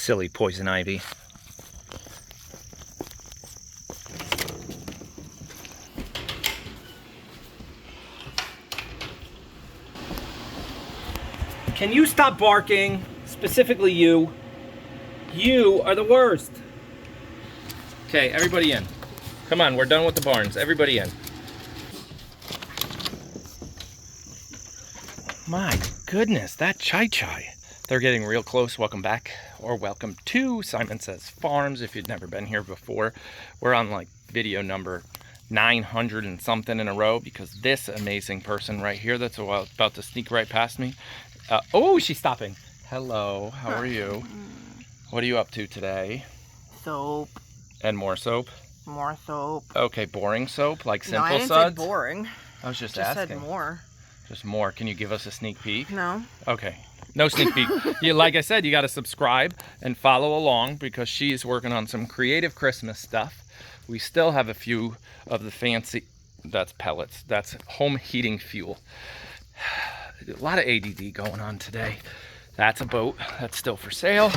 Silly poison ivy. Can you stop barking? Specifically you. You are the worst. Okay, everybody in. Come on, we're done with the barns. Everybody in. My goodness, that chai. They're getting real close. Welcome back, or welcome to Syman Says Farms. If you've never been here before, we're on like video number 900 and something in a row because this amazing person right here that's about to sneak right past me. Oh, she's stopping. Hello, how are you? What are you up to today? Soap. And more soap? More soap. Okay, boring soap, like Simple No, I didn't Suds? say boring. I was just said asking. more. Just more. Can you give us a sneak peek? No. Okay. No sneak peek. Like I said, you got to subscribe and follow along because she's working on some creative Christmas stuff. We still have a few of the fancy, that's pellets, that's home heating fuel. A lot of ADD going on today. That's a boat that's still for sale.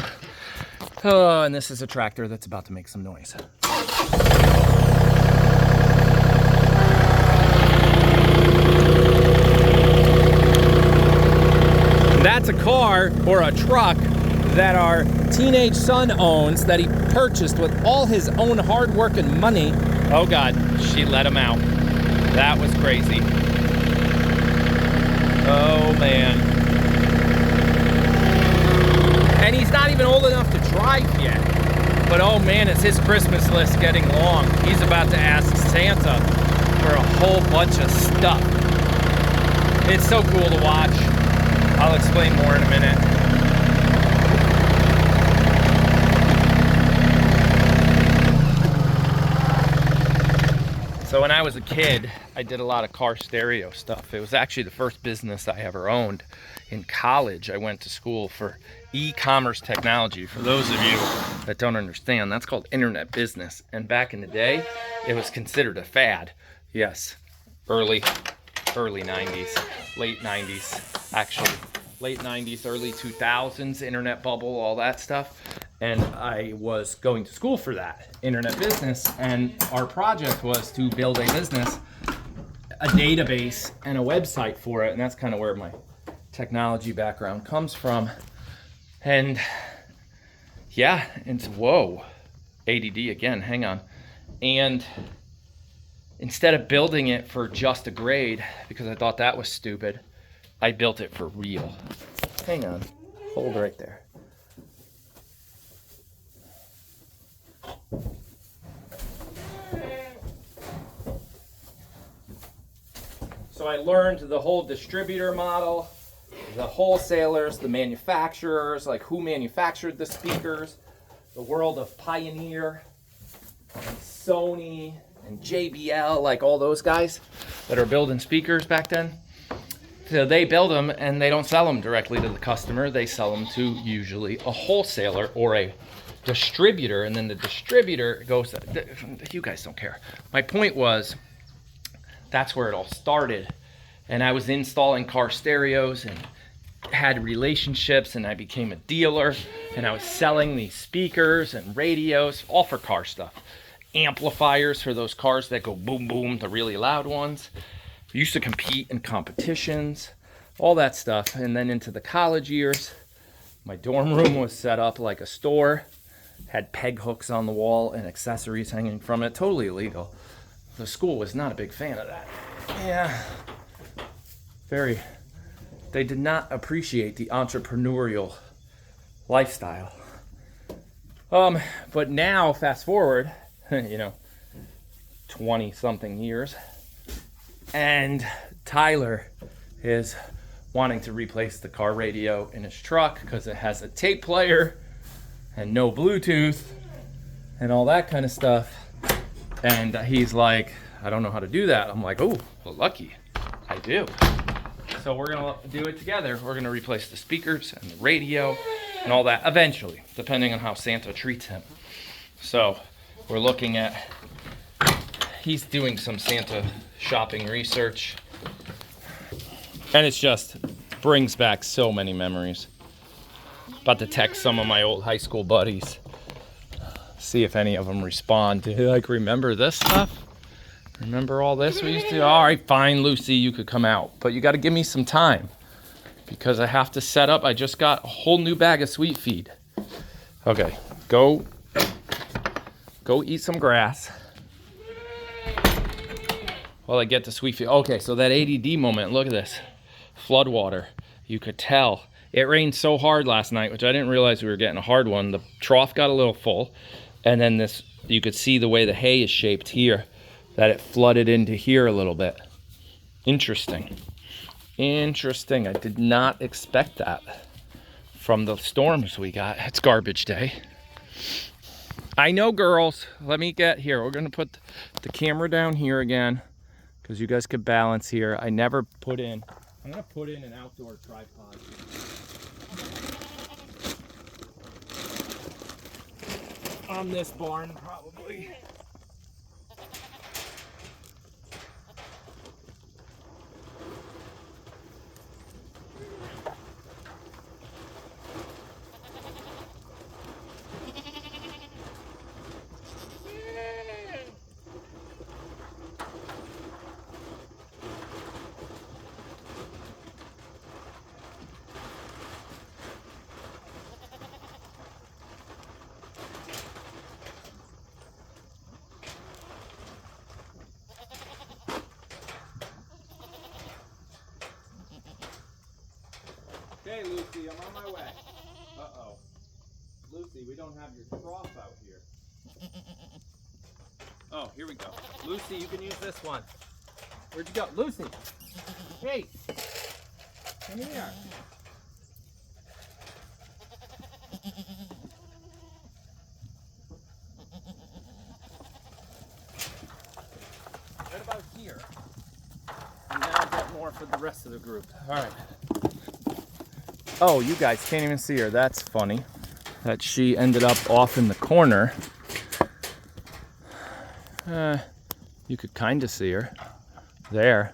Oh, and this is a tractor that's about to make some noise. That's a car or a truck that our teenage son owns that he purchased with all his own hard work and money. Oh God, she let him out. That was crazy. Oh man. And he's not even old enough to drive yet. But oh man, is his Christmas list getting long. He's about to ask Santa for a whole bunch of stuff. It's so cool to watch. I'll explain more in a minute. So when I was a kid, I did a lot of car stereo stuff. It was actually the first business I ever owned. In college, I went to school for e-commerce technology. For those of you that don't understand, that's called internet business. And back in the day, it was considered a fad. Yes, early 90s, late 90s, actually. Late 90s, early 2000s, internet bubble, all that stuff. And I was going to school for that, internet business. And our project was to build a business, a database, and a website for it. And that's kind of where my technology background comes from. And yeah, it's, whoa, ADD again, hang on. And instead of building it for just a grade, because I thought that was stupid, I built it for real. Hang on, hold right there. So I learned the whole distributor model, the wholesalers, the manufacturers, like who manufactured the speakers, the world of Pioneer, and Sony, and JBL, like all those guys that are building speakers back then. So they build them and they don't sell them directly to the customer. They sell them to usually a wholesaler or a distributor, and then the distributor goes, you guys don't care. My point was, that's where it all started. And I was installing car stereos and had relationships, and I became a dealer, and I was selling these speakers and radios, all for car stuff. Amplifiers for those cars that go boom, boom, the really loud ones. We used to compete in competitions, all that stuff. And then into the college years, my dorm room was set up like a store, had peg hooks on the wall and accessories hanging from it, totally illegal. The school was not a big fan of that. Yeah, they did not appreciate the entrepreneurial lifestyle. But now, fast forward, 20 something years, and Tyler is wanting to replace the car radio in his truck because it has a tape player and no Bluetooth and all that kind of stuff. And he's like, I don't know how to do that. I'm like, oh, well, lucky, I do. So we're gonna do it together. We're gonna replace the speakers and the radio and all that eventually, depending on how Santa treats him. So we're looking at, he's doing some Santa shopping research, and it's just brings back so many memories. About to text some of my old high school buddies. See if any of them respond. Do you like remember this stuff? Remember all this we used to do? All right, fine, Lucy, you could come out. But you got to give me some time because I have to set up. I just got a whole new bag of sweet feed. Okay, go eat some grass while I get the sweet feed. Okay, so that ADD moment, look at this. Flood water. You could tell. It rained so hard last night, which I didn't realize we were getting a hard one. The trough got a little full. And then this, you could see the way the hay is shaped here, that it flooded into here a little bit. Interesting. Interesting. I did not expect that from the storms we got. It's garbage day. I know, girls. Let me get here. We're going to put the camera down here again because you guys could balance here. I never put in. I'm going to put in an outdoor tripod. On this barn, probably. Okay, Lucy, I'm on my way. Uh-oh. Lucy, we don't have your trough out here. Oh, here we go. Lucy, you can use this one. Where'd you go? Lucy! Hey! Come here. What about here? And now I'll get more for the rest of the group. All right. Oh, you guys can't even see her. That's funny. That she ended up off in the corner. You could kind of see her. There.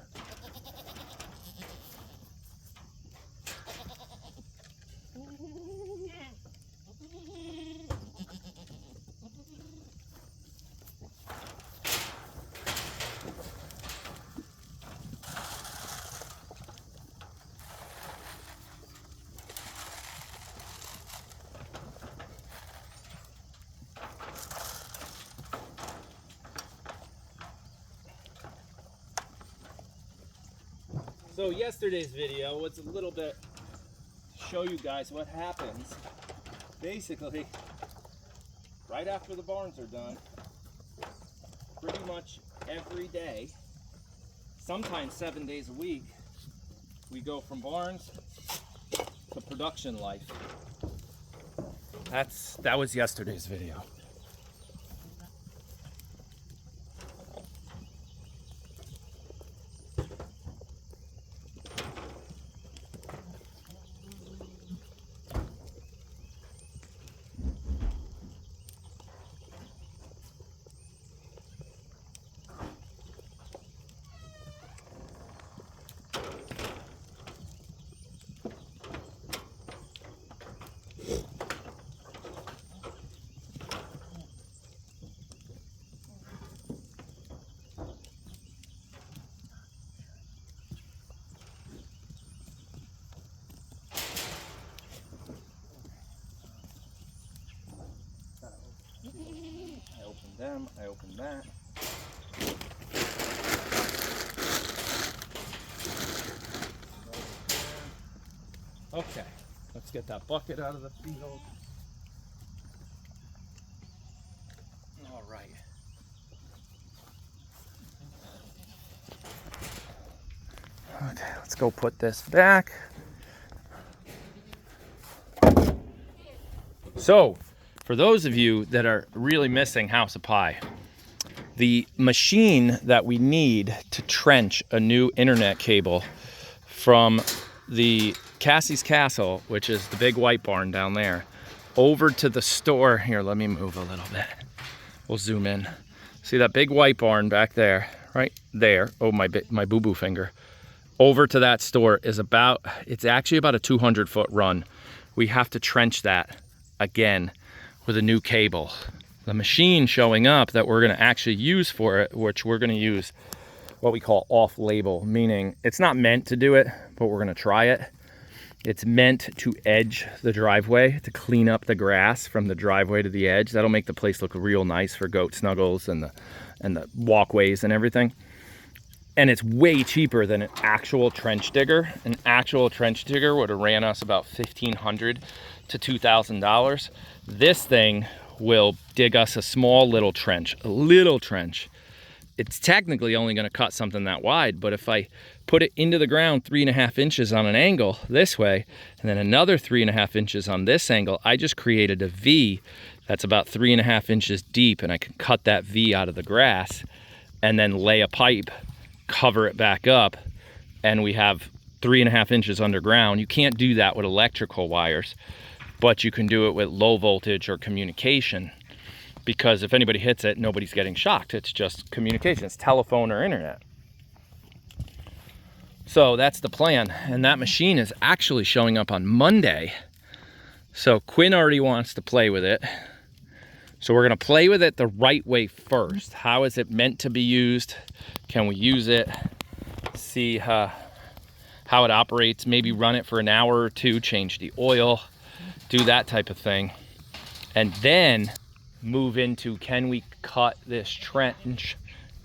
So yesterday's video was a little bit to show you guys what happens basically right after the barns are done. Pretty much every day, sometimes 7 days a week, we go from barns to production life. That was yesterday's video. I opened that. Okay, let's get that bucket out of the field. All right. Okay, let's go put this back. So, for those of you that are really missing House of Pie, the machine that we need to trench a new internet cable from the Cassie's Castle, which is the big white barn down there, over to the store. Here, let me move a little bit. We'll zoom in. See that big white barn back there, right there? Oh, my boo-boo finger. Over to that store is it's actually about a 200-foot run we have to trench that again with a new cable. The machine showing up that we're gonna actually use for it, which we're gonna use what we call off-label, meaning it's not meant to do it, but we're gonna try it. It's meant to edge the driveway, to clean up the grass from the driveway to the edge. That'll make the place look real nice for goat snuggles and the walkways and everything. And it's way cheaper than an actual trench digger. An actual trench digger would have ran us about $1,500 to $2,000. This thing will dig us a small little trench, a little trench. It's technically only gonna cut something that wide, but if I put it into the ground 3.5 inches on an angle this way, and then another 3.5 inches on this angle, I just created a V that's about 3.5 inches deep, and I can cut that V out of the grass and then lay a pipe, cover it back up, and we have 3.5 inches underground. You can't do that with electrical wires, but you can do it with low voltage or communication, because if anybody hits it, nobody's getting shocked. It's just communication, it's telephone or internet. So that's the plan, and that machine is actually showing up on Monday. So Quinn already wants to play with it. So we're gonna play with it the right way first. How is it meant to be used? Can we use it? See how it operates, maybe run it for an hour or two, change the oil, do that type of thing. And then move into, can we cut this trench?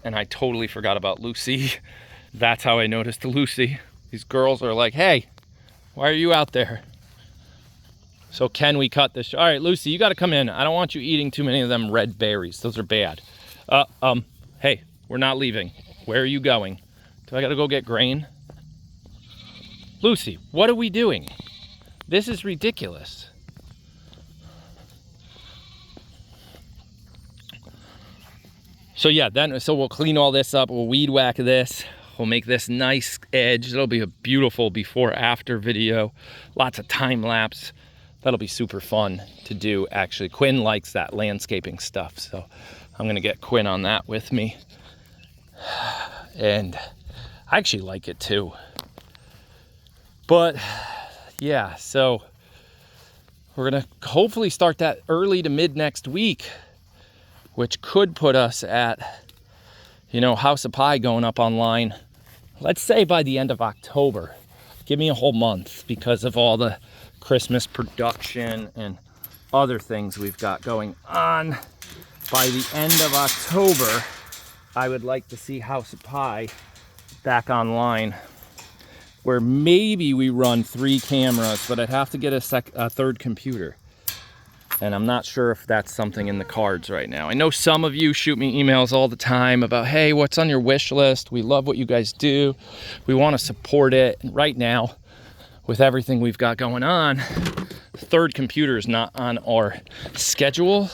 And I totally forgot about Lucy. That's how I noticed Lucy. These girls are like, hey, why are you out there? So can we cut this? All right, Lucy, you got to come in. I don't want you eating too many of them red berries. Those are bad. Hey, we're not leaving. Where are you going? Do I got to go get grain? Lucy, what are we doing? This is ridiculous. So yeah, so we'll clean all this up. We'll weed whack this. We'll make this nice edge. It'll be a beautiful before after video. Lots of time lapse. That'll be super fun to do, actually. Quinn likes that landscaping stuff, so I'm gonna get Quinn on that with me. And I actually like it too. But yeah, so we're gonna hopefully start that early to mid next week, which could put us at, you know, House of Pie going up online, let's say by the end of October. Give me a whole month because of all the Christmas production and other things we've got going on. By the end of October, I would like to see House of Pie back online, where maybe we run 3 cameras, but I'd have to get a third computer. And I'm not sure if that's something in the cards right now. I know some of you shoot me emails all the time about, hey, what's on your wish list? We love what you guys do. We want to support it. And right now, with everything we've got going on, the third computer is not on our schedule.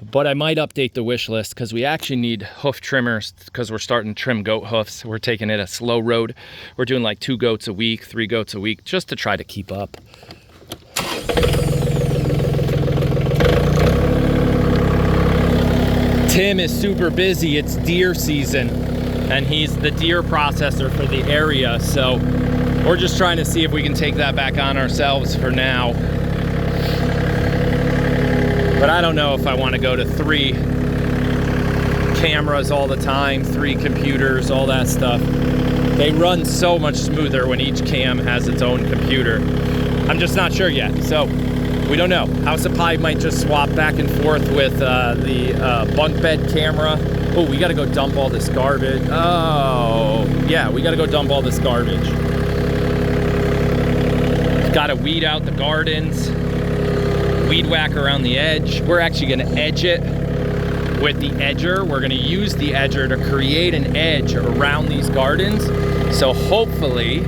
But I might update the wish list because we actually need hoof trimmers because we're starting to trim goat hoofs. We're taking it a slow road. We're doing like 2 goats a week, 3 goats a week, just to try to keep up. Tim is super busy. It's deer season and he's the deer processor for the area. So we're just trying to see if we can take that back on ourselves for now. But I don't know if I want to go to 3 cameras all the time, 3 computers, all that stuff. They run so much smoother when each cam has its own computer. I'm just not sure yet. So we don't know. House of Pie might just swap back and forth with the bunk bed camera. Oh, we got to go dump all this garbage. Oh, yeah, we got to go dump all this garbage. Got to weed out the gardens, weed whack around the edge. We're actually going to edge it with the edger. We're going to use the edger to create an edge around these gardens. So hopefully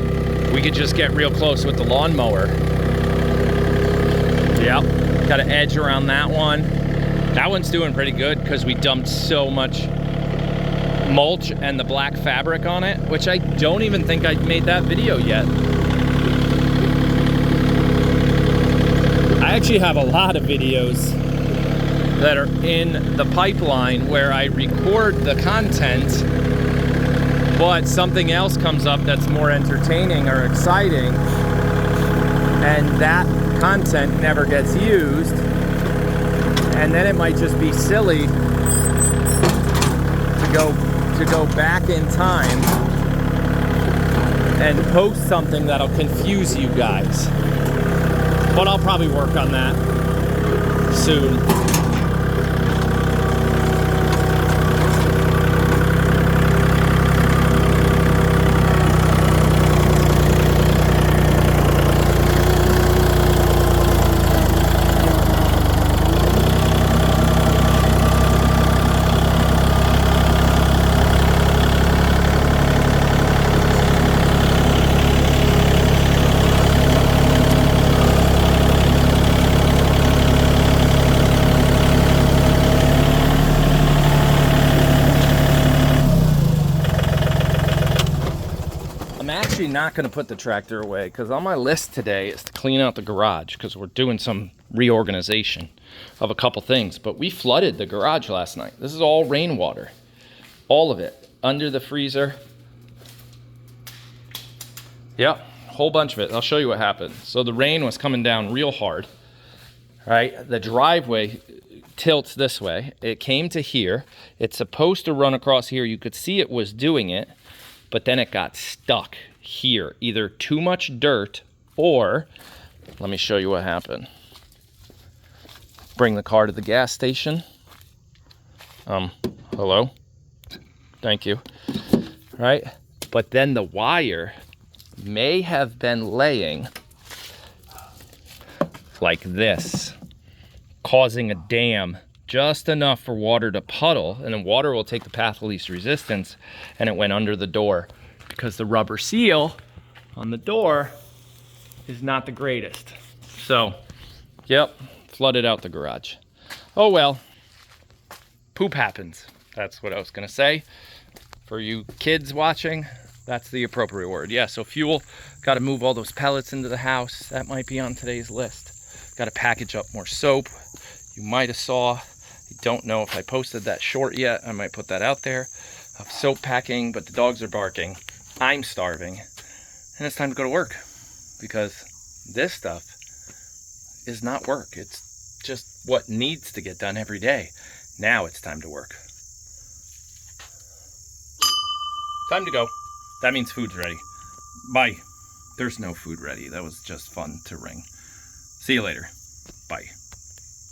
we could just get real close with the lawnmower. Yep, got an edge around that one. That one's doing pretty good because we dumped so much mulch and the black fabric on it, which I don't even think I made that video yet. I actually have a lot of videos that are in the pipeline where I record the content, but something else comes up that's more entertaining or exciting, and that content never gets used, and then it might just be silly to go back in time and post something that'll confuse you guys. But I'll probably work on that soon. Not going to put the tractor away because on my list today is to clean out the garage because we're doing some reorganization of a couple things. But we flooded the garage last night. This is all rainwater, all of it under the freezer. Yep, a whole bunch of it. I'll show you what happened. So the rain was coming down real hard, right? The driveway tilts this way. It came to here. It's supposed to run across here. You could see it was doing it, but then it got stuck here. Either too much dirt or, let me show you what happened. Bring the car to the gas station. Hello? Thank you. Right? But then the wire may have been laying like this, causing a dam just enough for water to puddle, and then water will take the path of least resistance, and it went under the door because the rubber seal on the door is not the greatest. So, yep, flooded out the garage. Oh well, poop happens. That's what I was gonna say. For you kids watching, that's the appropriate word. Yeah, so fuel, gotta move all those pellets into the house. That might be on today's list. Gotta package up more soap. You might have saw, I don't know if I posted that short yet. I might put that out there of soap packing, but the dogs are barking. I'm starving, and it's time to go to work because this stuff is not work. It's just what needs to get done every day. Now it's time to work. Time to go. That means food's ready. Bye. There's no food ready. That was just fun to ring. See you later. Bye.